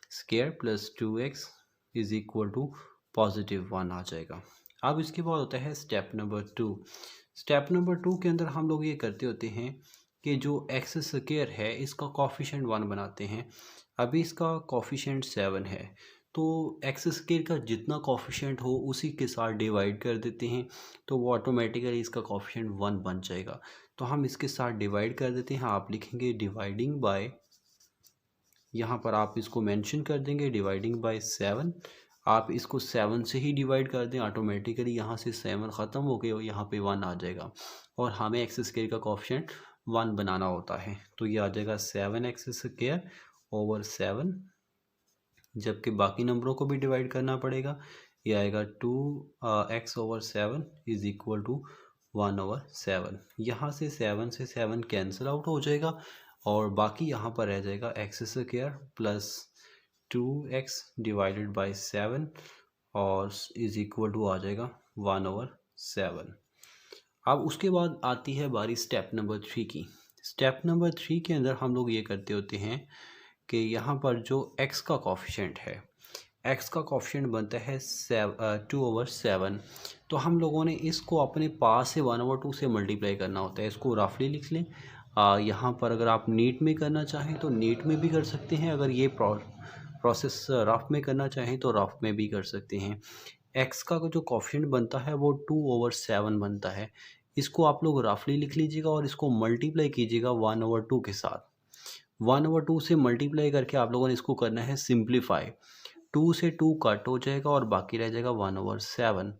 square plus 2x is equal to +1 आ जाएगा। अब इसके बाद होता है स्टेप नंबर 2। स्टेप नंबर 2 के अंदर हम लोग ये करते होते हैं कि जो x स्क्वायर है इसका कॉफिशेंट 1 बनाते हैं। अभी इसका कॉफिशेंट 7 है तो एक्स स्क्वायर का जितना कॉफिशेंट हो उसी के साथ डिवाइड कर देते हैं, तो वो ऑटोमेटिकली इसका कॉफिशेंट 1 बन जाएगा। तो हम इसके साथ डिवाइड कर देते हैं। आप लिखेंगे डिवाइडिंग बाय, यहाँ पर आप इसको मेंशन कर देंगे डिवाइडिंग बाय 7। आप इसको 7 से ही डिवाइड कर दें, ऑटोमेटिकली यहाँ से 7 ख़त्म हो गए और यहाँ पे 1 आ जाएगा और हमें एक्स स्क्वायर का कॉफिशेंट 1 बनाना होता है। तो ये आ जाएगा 7x स्क्वायर ओवर 7, जबकि बाकी नंबरों को भी डिवाइड करना पड़ेगा। ये आएगा 2x over 7 is equal to 1 over 7। यहाँ से 7 से 7 कैंसिल आउट हो जाएगा और बाकी यहाँ पर रह जाएगा x square plus 2x divided by 7 और इज इक्वल टू आ जाएगा 1 ओवर 7। अब उसके बाद आती है बारी स्टेप नंबर 3 की। स्टेप नंबर 3 के अंदर हम लोग ये करते होते हैं कि यहाँ पर जो x का कॉफिशेंट है, x का कॉफिशेंट बनता है 2 ओवर 7। तो हम लोगों ने इसको अपने पास से 1 ओवर 2 से मल्टीप्लाई करना होता है। इसको रफली लिख लें। यहाँ पर अगर आप नीट में करना चाहें तो नीट में भी कर सकते हैं, अगर ये प्रोसेस रफ में करना चाहें तो रफ में भी कर सकते हैं। x का जो कॉफिशेंट बनता है वो 2 ओवर 7 बनता है। इसको आप लोग रफली लिख लीजिएगा और इसको मल्टीप्लाई कीजिएगा 1 ओवर 2 के साथ। 1 ओवर 2 से मल्टीप्लाई करके आप लोगों ने इसको करना है सिंप्लीफाई। 2 से 2 कट हो जाएगा और बाकी रह जाएगा 1 ओवर 7।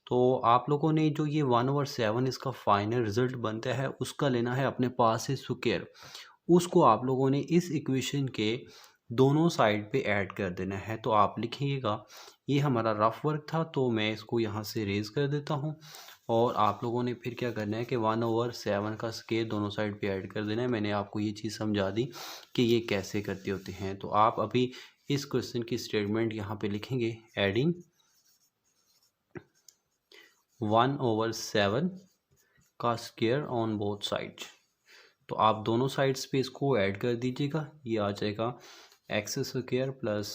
तो आप लोगों ने जो ये 1 ओवर 7 इसका फाइनल रिजल्ट बनता है उसका लेना है अपने पास से स्क्वायर। उसको आप लोगों ने इस इक्वेशन के दोनों साइड पे ऐड कर देना है। तो आप लिखिएगा, ये हमारा रफ वर्क था तो मैं इसको यहाँ से रेज कर देता हूँ और आप लोगों ने फिर क्या करना है कि 1 ओवर 7 का स्क्वायर दोनों साइड पे ऐड कर देना है। मैंने आपको ये चीज़ समझा दी कि ये कैसे करते होते हैं। तो आप अभी इस क्वेश्चन की स्टेटमेंट यहाँ पे लिखेंगे, एडिंग 1 ओवर 7 का स्क्वायर ऑन बोथ साइड्स। तो आप दोनों साइड्स पे इसको ऐड कर दीजिएगा। ये आ जाएगा x square plus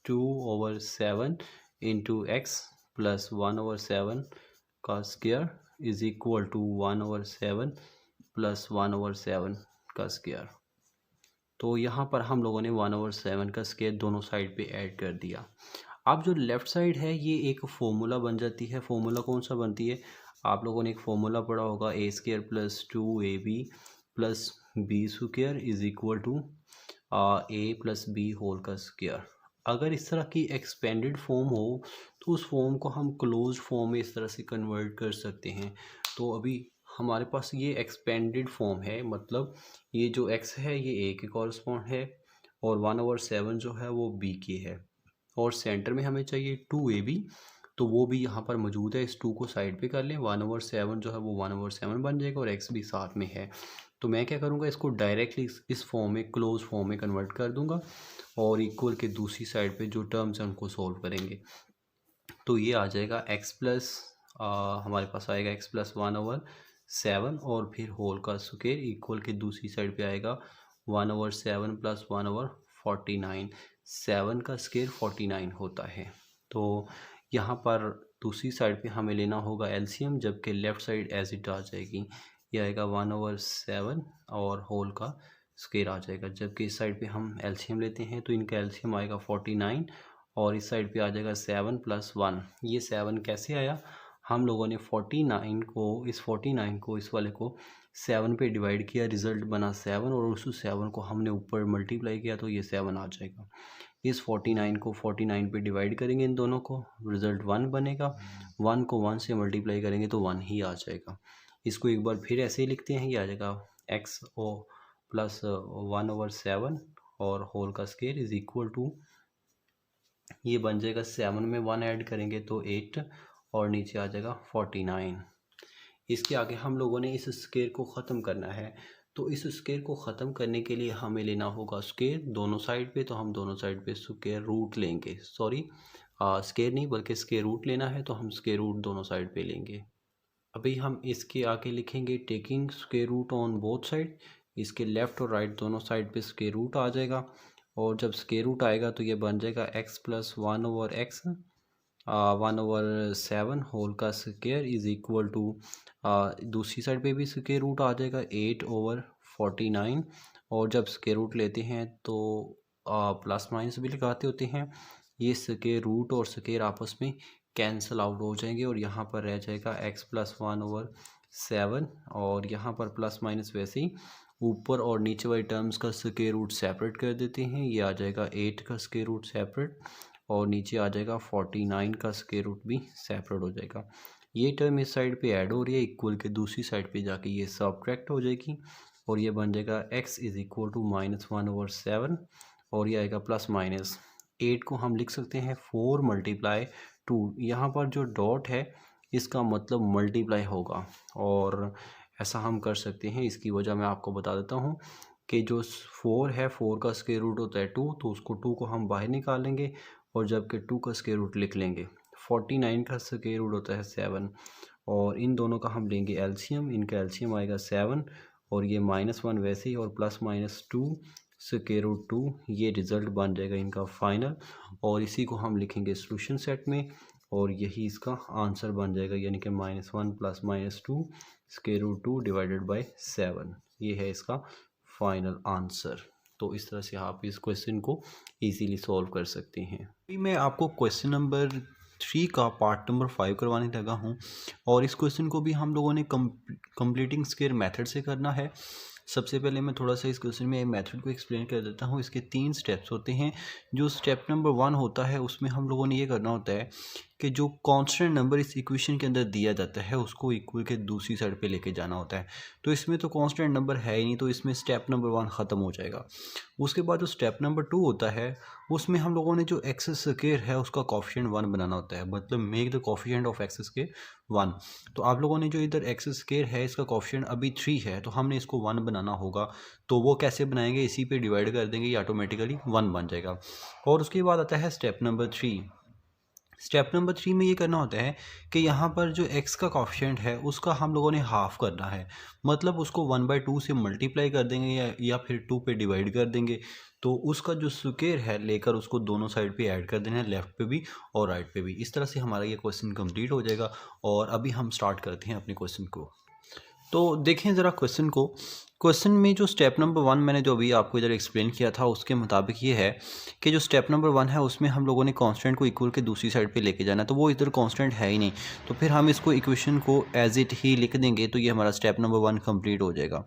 2 over 7 into x plus 1/7 का square is equal to 1/7 plus 1/7 का स्क्वायर। तो यहाँ पर हम लोगों ने 1/7 का स्क्वायर दोनों साइड पे ऐड कर दिया। अब जो लेफ़्ट साइड है ये एक फॉर्मूला बन जाती है। फॉर्मूला कौन सा बनती है? आप लोगों ने एक फॉर्मूला पढ़ा होगा, A square plus 2ab plus B square is equal to A plus B whole का स्क्वायर। अगर इस तरह की एक्सपेंडेड फॉर्म हो तो उस फॉर्म को हम क्लोज फॉर्म में इस तरह से कन्वर्ट कर सकते हैं। तो अभी हमारे पास ये एक्सपेंडेड फॉर्म है, मतलब ये जो x है ये a के कॉरस्पॉन्ड है और 1/7 जो है वो b की है, और सेंटर में हमें चाहिए 2ab, तो वो भी यहाँ पर मौजूद है। इस 2 को साइड पे कर लें, 1/7 जो है वो 1/7 बन जाएगा और x भी साथ में है। तो मैं क्या करूँगा, इसको डायरेक्टली इस फॉर्म में, क्लोज फॉर्म में कन्वर्ट कर दूँगा और इक्वल के दूसरी साइड पे जो टर्म्स हैं उनको सोल्व करेंगे। तो ये आ जाएगा x प्लस हमारे पास आएगा x प्लस 1/7 और फिर होल का स्क्वायर इक्वल के दूसरी साइड पे आएगा 1/7 प्लस 1/49। 7 का स्क्वायर 49 होता है। तो यहाँ पर दूसरी साइड पे हमें लेना होगा एलसीएम, जबकि लेफ़्ट साइड एज इट आ जाएगी। ये आएगा 1/7 और होल का स्क्वायर आ जाएगा। जबकि इस साइड पे हम एलसीएम लेते हैं तो इनका एलसीएम आएगा 49 और इस साइड पे आ जाएगा 7 प्लस 1। ये 7 कैसे आया? हम लोगों ने 49 को इस वाले को 7 पे डिवाइड किया, रिज़ल्ट बना 7 और उस 7 को हमने ऊपर मल्टीप्लाई किया तो ये 7 आ जाएगा। इस 49 को 49 पे डिवाइड करेंगे इन दोनों को, रिज़ल्ट 1 बनेगा। 1 को 1 से मल्टीप्लाई करेंगे तो 1 ही आ जाएगा। इसको एक बार फिर ऐसे ही लिखते हैं, ये आ जाएगा एक्स ओ प्लस 1/7 और होल का स्क्वायर इज इक्वल टू, ये बन जाएगा 7 में 1 ऐड करेंगे तो 8 और नीचे आ जाएगा 49। इसके आगे हम लोगों ने इस स्क्वायर को ख़त्म करना है। तो इस स्क्वायर को ख़त्म करने के लिए हमें लेना होगा स्क्वायर दोनों साइड पे। तो हम दोनों साइड पे स्क्वायर रूट लेंगे, सॉरी स्क्वायर नहीं बल्कि स्क्वायर रूट लेना है, तो हम स्क्वायर रूट दोनों साइड पे लेंगे। अभी हम इसके आगे लिखेंगे taking square root on both side. इसके लेफ़्ट और राइट दोनों साइड पे स्क्वायर रूट आ जाएगा और जब स्क्वायर रूट आएगा तो ये बन जाएगा x प्लस 1/x 1/7 होल का स्क्वायर इज इक्वल टू, दूसरी साइड पे भी स्क्वायर रूट आ जाएगा 8/49 और जब स्क्वायर रूट लेते हैं तो प्लस माइनस भी लगाते होते हैं। ये स्क्वायर रूट और स्क्वायर आपस में कैंसिल आउट हो जाएंगे और यहाँ पर रह जाएगा x प्लस 1/7 और यहाँ पर प्लस माइनस वैसे ही ऊपर और नीचे वाली टर्म्स का स्क्वायर रूट सेपरेट कर देते हैं। ये आ जाएगा 8 का स्क्वायर रूट सेपरेट और नीचे आ जाएगा 49 का स्क्वायर रूट भी सेपरेट हो जाएगा। ये टर्म इस साइड पे ऐड हो रही है, इक्वल के दूसरी साइड पे जाके ये सब्ट्रैक्ट हो जाएगी और ये बन जाएगा x इज इक्वल टू -1/7 और ये आएगा प्लस माइनस 8 को हम लिख सकते हैं 4 मल्टीप्लाई 2। यहाँ पर जो डॉट है इसका मतलब मल्टीप्लाई होगा और ऐसा हम कर सकते हैं। इसकी वजह मैं आपको बता देता हूँ कि जो 4 है, 4 का स्क्वायर रूट होता है 2, तो उसको 2 को हम बाहर निकाल लेंगे और जबकि 2 का स्क्वायर रूट लिख लेंगे। 49 का स्क्वायर रूट होता है 7 और इन दोनों का हम लेंगे एलसीएम। इनका एलसीएम आएगा 7 और ये -1 वैसे ही और प्लस माइनस 2 स्क्वायर रूट 2, ये रिज़ल्ट बन जाएगा इनका फाइनल और इसी को हम लिखेंगे सॉल्यूशन सेट में और यही इसका आंसर बन जाएगा, यानी कि -1 plus -2 square root 2 divided by 7। ये है इसका फाइनल आंसर। तो इस तरह से आप इस क्वेश्चन को इजीली सॉल्व कर सकते हैं। अभी मैं आपको क्वेश्चन नंबर 3 का पार्ट नंबर 5 करवाने लगा हूँ और इस क्वेश्चन को भी हम लोगों ने कंप्लीटिंग स्क्वायर मेथड से करना है। सबसे पहले मैं थोड़ा सा इस क्वेश्चन में मेथड को एक्सप्लेन कर देता हूँ। इसके 3 स्टेप्स होते हैं। जो स्टेप नंबर 1 होता है उसमें हम लोगों ने ये करना होता है कि जो कांस्टेंट नंबर इस इक्वेशन के अंदर दिया जाता है उसको इक्वल के दूसरी साइड पे लेके जाना होता है। तो इसमें तो कांस्टेंट नंबर है ही नहीं, तो इसमें स्टेप नंबर 1 ख़त्म हो जाएगा। उसके बाद जो स्टेप नंबर 2 होता है उसमें हम लोगों ने जो एक्स स्क्वायर है उसका कोफिशिएंट 1 बनाना होता है, मतलब make the coefficient of x square 1। तो आप लोगों ने जो इधर एक्स स्क्वायर है इसका कोफिशिएंट अभी 3 है तो हमने इसको 1 बनाना होगा। तो वो कैसे बनाएंगे, इसी पे डिवाइड कर देंगे, ये ऑटोमेटिकली 1 बन जाएगा। और उसके बाद आता है स्टेप नंबर 3। स्टेप नंबर 3 में ये करना होता है कि यहाँ पर जो x का कॉफिशेंट है उसका हम लोगों ने हाफ करना है, मतलब उसको 1/2 से मल्टीप्लाई कर देंगे या फिर 2 पे डिवाइड कर देंगे। तो उसका जो स्क्वायर है लेकर उसको दोनों साइड पे ऐड कर देना है, लेफ़्ट पे भी और राइट पे भी। इस तरह से हमारा ये क्वेश्चन कंप्लीट हो जाएगा और अभी हम स्टार्ट करते हैं अपने क्वेश्चन को। तो देखें ज़रा क्वेश्चन को। क्वेश्चन में जो स्टेप नंबर 1 मैंने जो अभी आपको इधर एक्सप्लेन किया था उसके मुताबिक ये है कि जो स्टेप नंबर 1 है उसमें हम लोगों ने कांस्टेंट को इक्वल के दूसरी साइड पे लेके जाना है, तो वो इधर कांस्टेंट है ही नहीं, तो फिर हम इसको इक्वेशन को एज इट ही लिख देंगे, तो ये हमारा स्टेप नंबर 1 कंप्लीट हो जाएगा।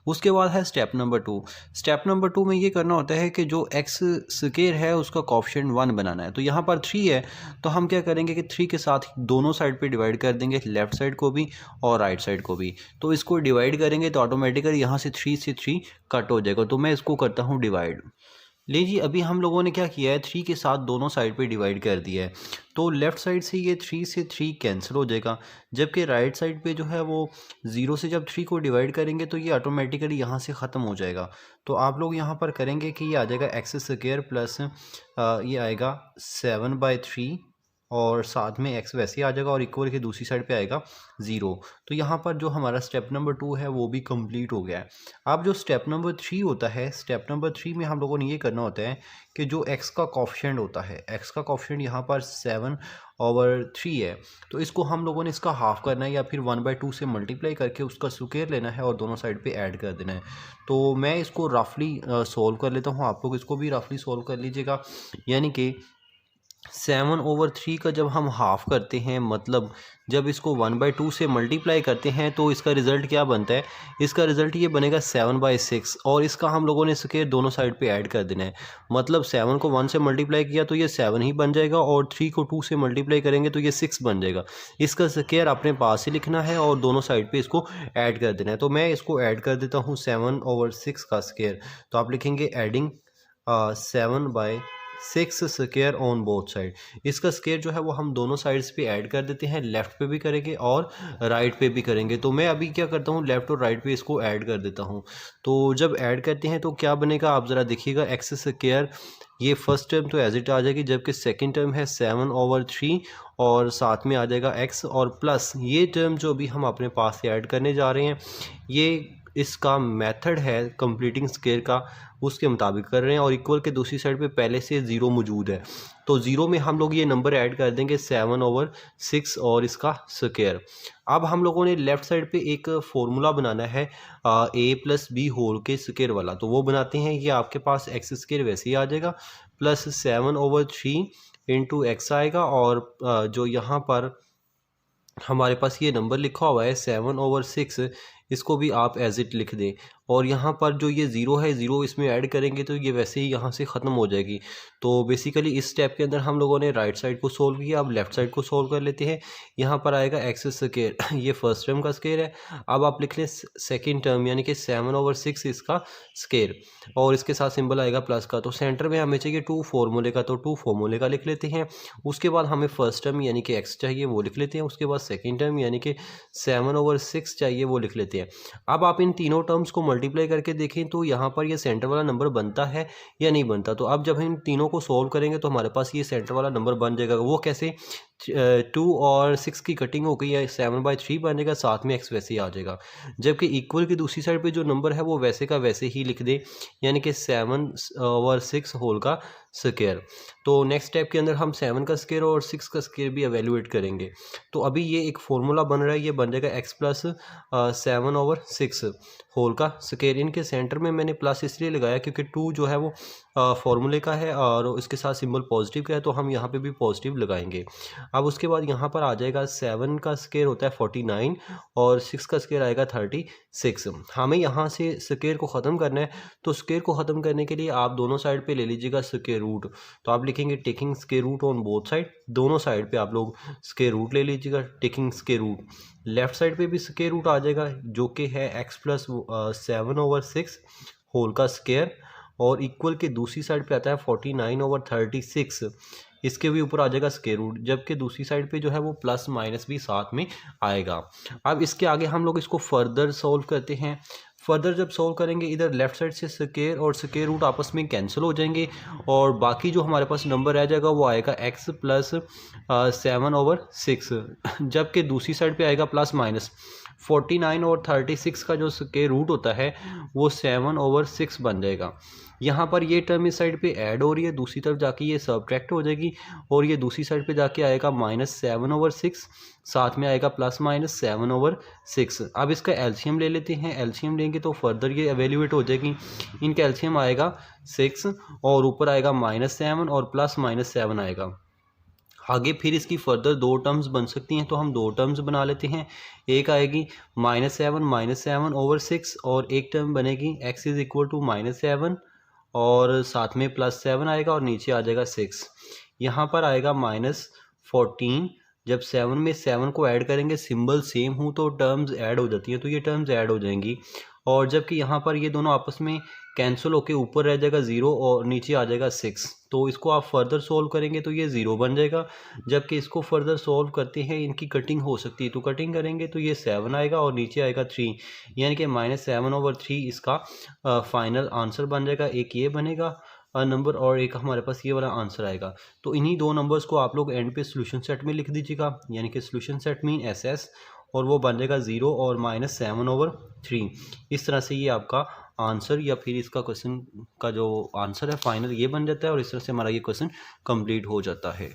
उसके बाद है स्टेप नंबर 2। स्टेप नंबर 2 में ये करना होता है कि जो एक्स स्क्वायर है उसका कॉफिशिएंट 1 बनाना है। तो यहाँ पर 3 है, तो हम क्या करेंगे कि 3 के साथ दोनों साइड पे डिवाइड कर देंगे, लेफ़्ट साइड को भी और राइट साइड को भी। तो इसको डिवाइड करेंगे तो ऑटोमेटिकली यहाँ से 3 से 3 कट हो जाएगा, तो मैं इसको करता हूँ डिवाइड। लीजिए अभी हम लोगों ने क्या किया है, 3 के साथ दोनों साइड पे डिवाइड कर दिया है, तो लेफ़्ट साइड से ये 3 से 3 कैंसिल हो जाएगा, जबकि राइट साइड पे जो है वो 0 से जब 3 को डिवाइड करेंगे तो ये ऑटोमेटिकली यहाँ से ख़त्म हो जाएगा। तो आप लोग यहाँ पर करेंगे कि ये आ जाएगा एक्स स्क्वायर प्लस ये आएगा 7/3 और साथ में एक्स वैसे ही आ जाएगा और इक्वल के दूसरी साइड पे आएगा 0। तो यहाँ पर जो हमारा स्टेप नंबर 2 है वो भी कंप्लीट हो गया है। अब जो स्टेप नंबर 3 होता है, स्टेप नंबर 3 में हम लोगों ने ये करना होता है कि जो x का कॉफिशिएंट होता है, x का कॉफिशिएंट यहाँ पर 7/3 है, तो इसको हम लोगों ने इसका हाफ करना है या फिर 1/2 से मल्टीप्लाई करके उसका स्क्वायर लेना है और दोनों साइड पे ऐड कर देना है। तो मैं इसको रफली सोल्व कर लेता हूँ, आप लोग इसको भी रफली सोल्व कर लीजिएगा। यानी कि 7/3 का जब हम हाफ करते हैं, मतलब जब इसको 1/2 से मल्टीप्लाई करते हैं, तो इसका रिज़ल्ट क्या बनता है, इसका रिज़ल्ट ये बनेगा 7/6 और इसका हम लोगों ने स्क्वायर दोनों साइड पे ऐड कर देना है। मतलब 7 को 1 से मल्टीप्लाई किया तो ये 7 ही बन जाएगा और 3 को 2 से मल्टीप्लाई करेंगे तो ये 6 बन जाएगा। इसका स्क्वायर अपने पास ही लिखना है और दोनों साइड पे इसको ऐड कर देना है। तो मैं इसको ऐड कर देता हूँ 7/6 का स्क्वायर, तो आप लिखेंगे adding 7/6 square on both side. इसका स्क्वायर जो है वो हम दोनों साइड्स पे ऐड कर देते हैं, लेफ़्ट पे भी करेंगे और राइट पे भी करेंगे। तो मैं अभी क्या करता हूँ, लेफ़्ट और राइट पे इसको ऐड कर देता हूँ। तो जब ऐड करते हैं तो क्या बनेगा, आप ज़रा देखिएगा, एक्स स्क्वायर ये फर्स्ट टर्म तो एज इट आ जाएगी, जबकि सेकेंड टर्म है 7/3 और साथ में आ जाएगा एक्स और प्लस ये टर्म जो अभी हम अपने पास से ऐड करने जा रहे हैं, ये इसका मेथड है कंप्लीटिंग स्क्वायर का, उसके मुताबिक कर रहे हैं और इक्वल के दूसरी साइड पे पहले से 0 मौजूद है, तो 0 में हम लोग ये नंबर ऐड कर देंगे 7/6 और इसका स्क्वायर। अब हम लोगों ने लेफ़्ट साइड पे एक फार्मूला बनाना है a+b होल के स्क्वायर वाला, तो वो बनाते हैं। ये आपके पास एक्स स्क्वायर वैसे ही आ जाएगा प्लस 7/3 इंटू एक्स आएगा और जो यहाँ पर हमारे पास ये नंबर लिखा हुआ है 7/6, इसको भी आप एज इट लिख दें और यहाँ पर जो ये 0 है, 0 इसमें ऐड करेंगे तो ये वैसे ही यहाँ से ख़त्म हो जाएगी। तो बेसिकली इस स्टेप के अंदर हम लोगों ने राइट साइड को सोल्व किया, अब लेफ़्ट साइड को सोल्व कर लेते हैं। यहाँ पर आएगा एक्स स्क्वायर, ये फर्स्ट टर्म का स्क्वायर है। अब आप लिख लें सेकेंड टर्म यानी कि 7/6 इसका स्क्वायर और इसके साथ सिंबल आएगा प्लस का। तो सेंटर में हमें चाहिए 2 फार्मूले का, तो 2 फार्मूले का लिख लेते हैं। उसके बाद हमें फर्स्ट टर्म यानी कि एक्स चाहिए, वो लिख लेते हैं। उसके बाद सेकेंड टर्म यानी कि 7/6 चाहिए, वो लिख लेते हैं। अब आप इन तीनों टर्म्स को मल्टीप्लाई करके देखें तो यहाँ पर ये सेंटर वाला नंबर बनता है या नहीं बनता। तो अब जब हम इन तीनों को सोल्व करेंगे तो हमारे पास ये सेंटर वाला नंबर बन जाएगा। वो कैसे, 2 और 6 की कटिंग हो गई है, 7/3 बन जाएगा, साथ में एक्स वैसे ही आ जाएगा। जबकि इक्वल की दूसरी साइड पे जो नंबर है वो वैसे का वैसे ही लिख दे, यानी कि 7/6 होल का स्क्वायर। तो नेक्स्ट स्टेप के अंदर हम 7 का स्क्वायर और 6 का स्क्वायर भी एवेल्यूएट करेंगे। तो अभी ये एक फॉर्मूला बन रहा है, ये बन जाएगा एक्स प्लस 7/6 होल का स्क्वायर। इनके सेंटर में मैंने प्लस इसलिए लगाया क्योंकि 2 जो है वो फॉर्मूले का है और इसके साथ सिंबल पॉजिटिव का है, तो हम यहाँ पे भी पॉजिटिव लगाएंगे। अब उसके बाद यहाँ पर आ जाएगा 7 का स्क्वायर होता है 49 और 6 का स्क्वायर आएगा 36। हमें यहाँ से स्क्वायर को ख़त्म करना है, तो स्क्वायर को ख़त्म करने के लिए आप दोनों साइड पे ले लीजिएगा स्क्वायर रूट। तो आप लिखेंगे taking square root on both side, दोनों साइड पे आप लोग स्क्वायर रूट ले लीजिएगा, taking square root. Left side पे भी स्क्वायर रूट आ जाएगा जो कि है एक्स प्लस 7/6 होल का स्क्वायर और इक्वल के दूसरी साइड पे आता है 49/36, इसके भी ऊपर आ जाएगा स्क्वायर रूट, जबकि दूसरी साइड पे जो है वो प्लस माइनस भी साथ में आएगा। अब इसके आगे हम लोग इसको फर्दर सॉल्व करते हैं। फर्दर जब सोल्व करेंगे इधर लेफ्ट साइड से स्क्वायर और स्क्वायर रूट आपस में कैंसिल हो जाएंगे और बाकी जो हमारे पास नंबर रह जाएगा वो आएगा x प्लस 7/6, जबकि दूसरी साइड पे आएगा प्लस माइनस 49 और 36 का जो स्क्वायर रूट होता है वो 7/6 बन जाएगा। यहाँ पर ये टर्म इस साइड पे ऐड हो रही है, दूसरी तरफ जाके ये सब्ट्रैक्ट हो जाएगी और ये दूसरी साइड पे जाके आएगा -7/6, साथ में आएगा प्लस माइनस 7/6। अब इसका एलसीएम ले लेते हैं, एलसीएम लेंगे तो फर्दर ये एवेल्यूएट हो जाएगी। इनका एलसीएम आएगा 6 और ऊपर आएगा -7 और प्लस -7 आएगा। आगे फिर इसकी फर्दर दो टर्म्स बन सकती हैं, तो हम दो टर्म्स बना लेते हैं। एक आएगी -7/6 और एक टर्म बनेगी x इज़ इक्वल टू -7 और साथ में +7 आएगा और नीचे आ जाएगा 6। यहाँ पर आएगा -14। जब 7 में 7 को ऐड करेंगे, सिंबल सेम हो तो टर्म्स ऐड हो जाती हैं, तो ये टर्म्स ऐड हो जाएंगी। और जबकि यहाँ पर ये दोनों आपस में कैंसिल होके ऊपर रह जाएगा 0 और नीचे आ जाएगा 6। तो इसको आप फर्दर सोल्व करेंगे तो ये 0 बन जाएगा। जबकि इसको फर्दर सोल्व करते हैं, इनकी कटिंग हो सकती है, तो कटिंग करेंगे तो ये 7 आएगा और नीचे आएगा 3, यानी कि -7/3 इसका फाइनल आंसर बन जाएगा। एक ये बनेगा नंबर और एक हमारे पास ये वाला आंसर आएगा। तो इन्हीं दो नंबर्स को आप लोग एंड पे सोल्यूशन सेट में लिख दीजिएगा, यानी कि सोल्यूशन सेट मीन SS, और वो बन जाएगा 0 और -7/3। इस तरह से ये आपका आंसर या फिर इसका क्वेश्चन का जो आंसर है फाइनल ये बन जाता है और इस तरह से हमारा ये क्वेश्चन कंप्लीट हो जाता है।